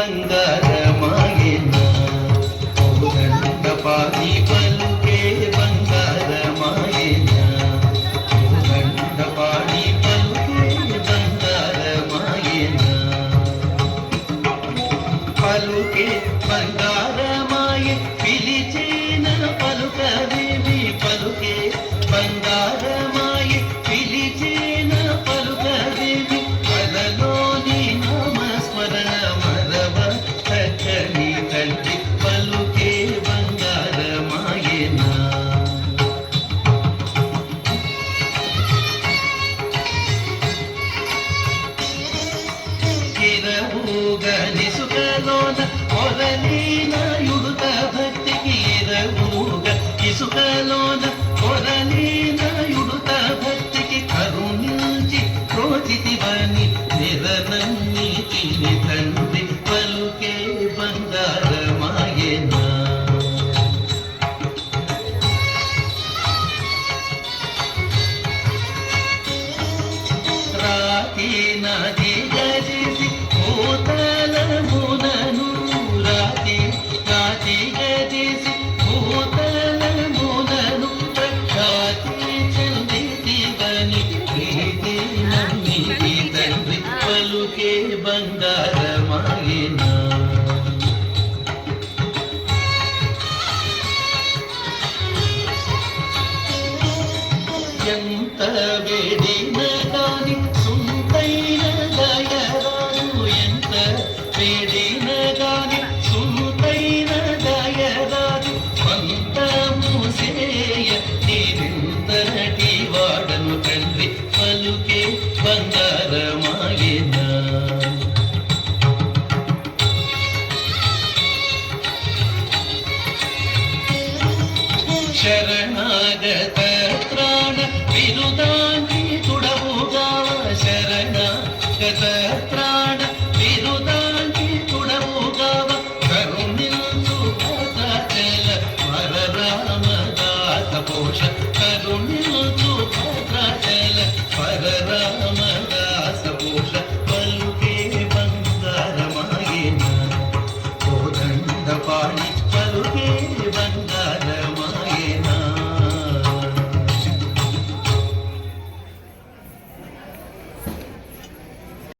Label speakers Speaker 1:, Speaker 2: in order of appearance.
Speaker 1: బంగారమాయన దండపాణి పలుకే బంగారమాయన దండపాణి పలుకే బంగారమాయన పలుకే బంగారమాయ పిలిచేన పలుకదేవి పలుకే బంగారమాయ పిలిచేన పలుకదేవి అలలోని నామస్మరణ మరవ చక్కని తల్లి పలుకే బంగారమాయన ఇసుకలోన కొరలీన యుడుత భక్తికి ఇరవుగా ఇసుకలోన కొరలీన యుడుత భక్తికి కరుణించి ప్రోచితివని నిరనన్నిటిని తండ్రి పలుకే బంగారమాయన రాతి నది గరిసి భూతలమునను రాతి రాతి గరిసి భూతలమునను ప్రఖ్యాతి చెందితివని ప్రీతి నమ్మితి తండ్రి పలుకే బంగారమాయన ఎంత వేడిన గాని సుంతైన దయరాను ఎంత వేడిన గాని సుంతైన దయరాను పంతము సేయ నిరంతరటి వాడను తండ్రి పలుకే బంగారమాయన శరణాగత త్రాణ విరుదాంగి తుడవుగావ శరణాగత త్రాణ విరుదాంగి తుడవుగావ కరుణించు చల వర రామదాస పోష